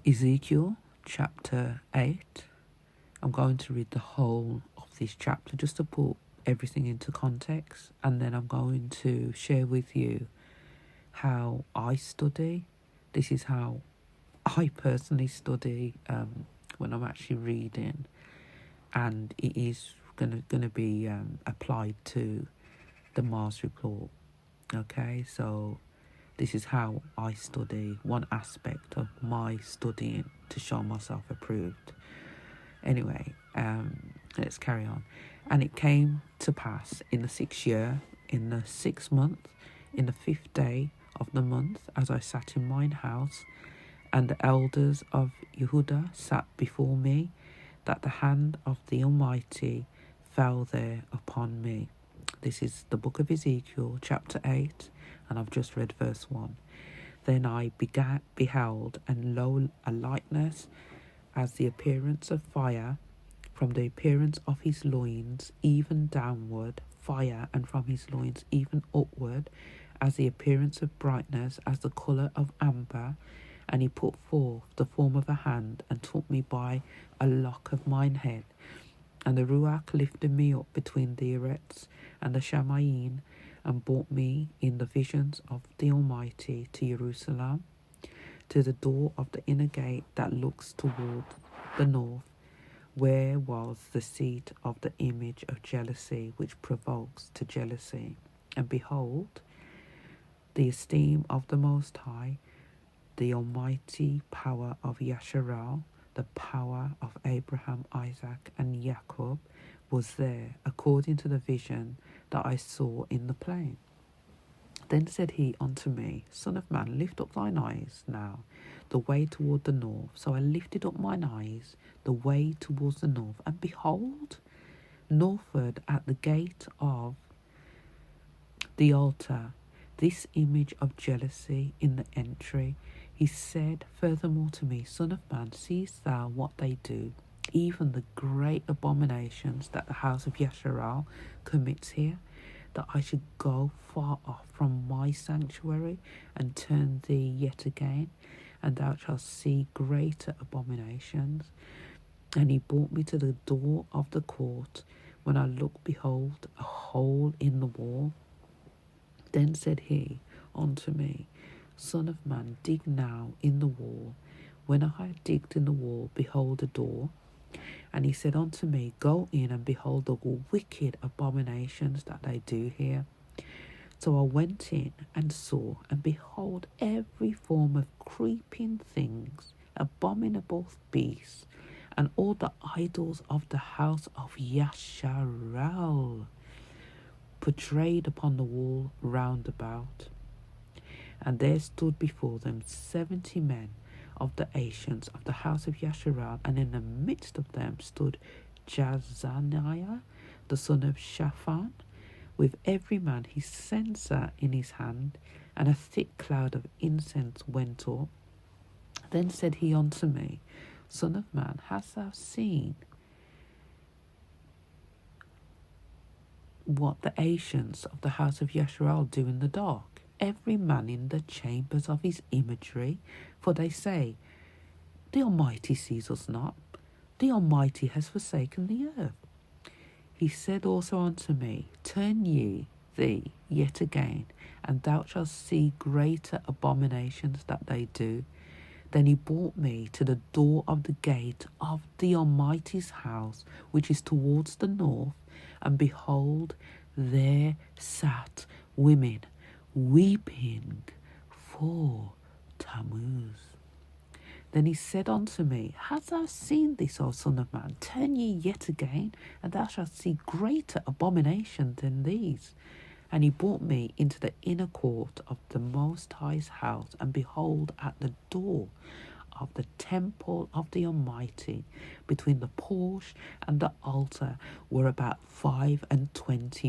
Ezekiel chapter 8. I'm going to read the whole of this chapter just to put everything into context, and then I'm going to share with you how I study. This is how I personally study when I'm actually reading, and it is gonna be applied to the Mars report. Okay, so this is how I study, one aspect of my studying to show myself approved. Anyway, let's carry on. And it came to pass in the 6th year, in the 6th month, in the 5th day of the month, as I sat in mine house, and the elders of Yehudah sat before me, that the hand of the Almighty fell there upon me. This is the book of Ezekiel, chapter 8, and I've just read verse 1. Then I beheld, and lo, a likeness as the appearance of fire, from the appearance of his loins even downward, fire, and from his loins even upward, as the appearance of brightness, as the colour of amber. And he put forth the form of a hand, and took me by a lock of mine head. And the Ruach lifted me up between the Eretz and the Shamayim, and brought me in the visions of the Almighty to Jerusalem, to the door of the inner gate that looks toward the north, where was the seat of the image of jealousy, which provokes to jealousy. And behold, the esteem of the Most High, the almighty power of Yasharal, the power of Abraham, Isaac, and Jacob, was there, according to the vision that I saw in the plain. Then said he unto me, Son of man, lift up thine eyes now the way toward the north. So I lifted up mine eyes the way towards the north, and behold, northward at the gate of the altar, this image of jealousy in the entry. He said furthermore to me, Son of man, seest thou what they do, even the great abominations that the house of Yasharal commits here, that I should go far off from my sanctuary, and turn thee yet again, and thou shalt see greater abominations. And he brought me to the door of the court. When I looked, behold, a hole in the wall. Then said he unto me, Son of man, dig now in the wall. When I had digged in the wall, behold, a door. And he said unto me, Go in and behold the wicked abominations that they do here. So I went in and saw, and behold, every form of creeping things, abominable beasts, and all the idols of the house of Yasharal, portrayed upon the wall round about. And there stood before them 70 men of the ancients of the house of Yasharal, and in the midst of them stood Jazaniah, the son of Shaphan, with every man his censer in his hand, and a thick cloud of incense went up. Then said he unto me, Son of man, hast thou seen what the ancients of the house of Yasharal do in the dark? Every man in the chambers of his imagery, for they say, The Almighty sees us not, the Almighty has forsaken the earth. He said also unto me, Turn ye thee yet again, and thou shalt see greater abominations that they do. Then he brought me to the door of the gate of the Almighty's house, which is towards the north, and behold, there sat women, weeping for Tammuz. Then he said unto me, Hast thou seen this, O son of man? Turn ye yet again, and thou shalt see greater abomination than these. And he brought me into the inner court of the Most High's house, and behold, at the door of the temple of the Almighty, between the porch and the altar, were about 25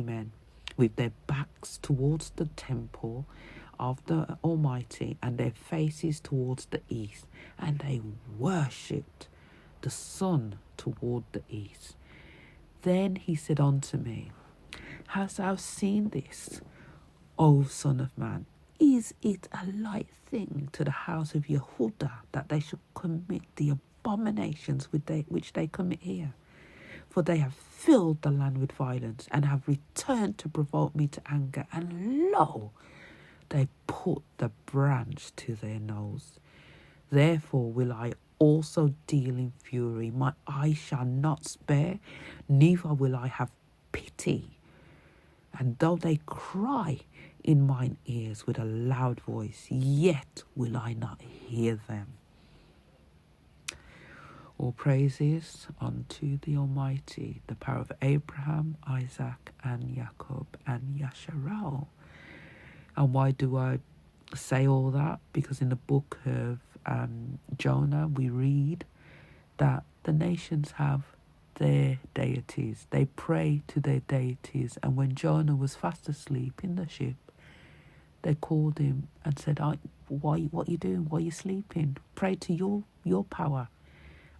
men, with their backs towards the temple of the Almighty, and their faces towards the east, and they worshipped the sun toward the east. Then he said unto me, Hast thou seen this, O son of man? is it a light thing to the house of Yehuda that they should commit the abominations which they commit here? For they have filled the land with violence and have returned to provoke me to anger. And lo, they put the branch to their nose. Therefore will I also deal in fury. My eye shall not spare, neither will I have pity. And though they cry in mine ears with a loud voice, yet will I not hear them. All praises unto the Almighty, the power of Abraham, Isaac, and Jacob, and Yasharal. And why do I say all that? Because in the book of Jonah, we read that the nations have their deities. They pray to their deities. And when Jonah was fast asleep in the ship, they called him and said, what are you doing? Why are you sleeping? Pray to your power.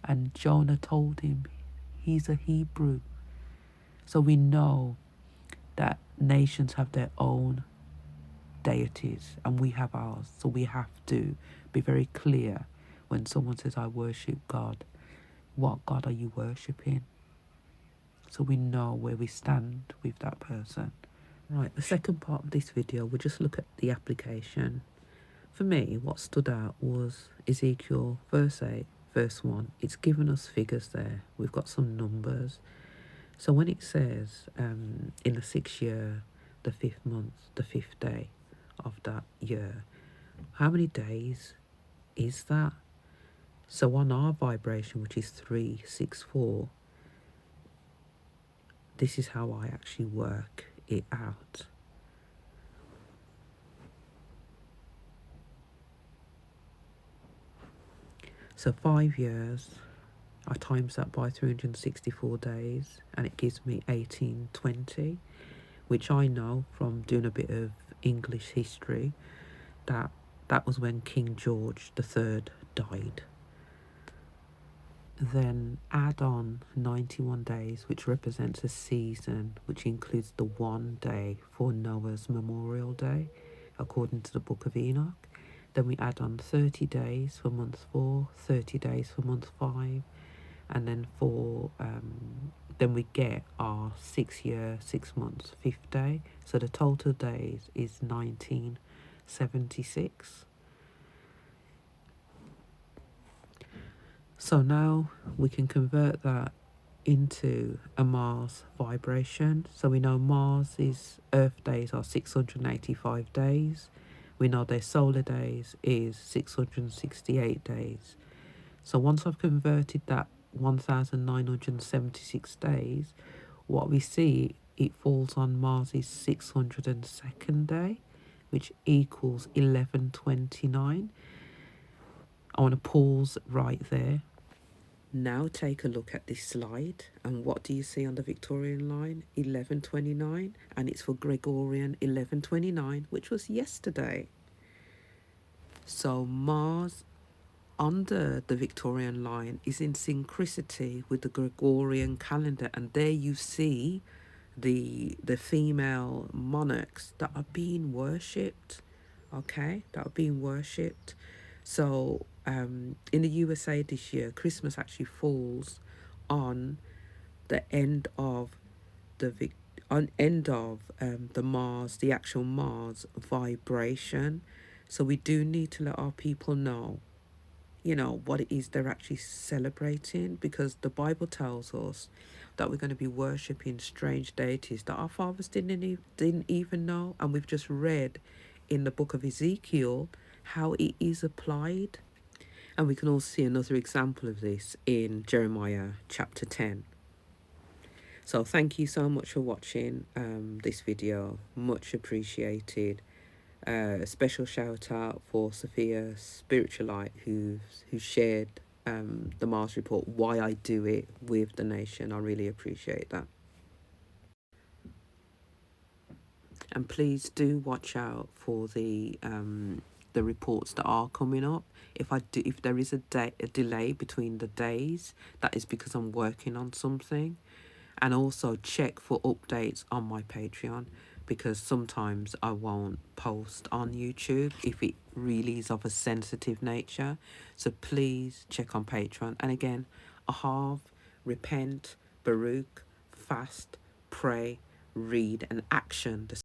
And Jonah told him he's a Hebrew. So we know that nations have their own deities and we have ours. So we have to be very clear when someone says, I worship God. What God are you worshipping? So we know where we stand with that person. Right, the second part of this video, we'll just look at the application. For me, what stood out was Ezekiel verse 8, verse 1. It's given us figures there. We've got some numbers. So when it says in the 6th year, the 5th month, the 5th day of that year, how many days is that? So on our vibration, which is 364, this is how I actually work it out. So 5 years, I times that by 364 days, and it gives me 1820, which I know from doing a bit of English history, that was when King George III died. Then add on 91 days, which represents a season, which includes the 1 day for Noah's Memorial Day, according to the Book of Enoch. Then we add on 30 days for month 4, 30 days for month 5, and then then we get our 6 year, 6 months, 5th day. So the total days is 1976. So now we can convert that into a Mars vibration. So we know Mars's Earth days are 685 days. We know their solar days is 668 days. So once I've converted that 1976 days, what we see, it falls on Mars's 602nd day, which equals 1129. I want to pause right there. Now take a look at this slide, and what do you see on the Victorian line? 1129, and it's for Gregorian 1129, which was yesterday. So Mars under the Victorian line is in synchronicity with the Gregorian calendar, and there you see the female monarchs that are being worshipped. Okay, that are being worshipped. So in the USA this year, Christmas actually falls on the end of the Mars, the actual Mars vibration. So we do need to let our people know, what it is they're actually celebrating, because the Bible tells us that we're going to be worshipping strange deities that our fathers didn't even know. And we've just read in the book of Ezekiel how it is applied. And we can also see another example of this in Jeremiah chapter 10. So thank you so much for watching this video. Much appreciated. A special shout out for Sophia Spiritualite, who shared the Mars report, why I do it with the nation. I really appreciate that. And please do watch out for the reports that are coming up. If there is a delay between the days, that is because I'm working on something. And also check for updates on my Patreon, because sometimes I won't post on YouTube if it really is of a sensitive nature. So please check on Patreon. And again, Ahav, repent, Baruch, fast, pray, read, and action the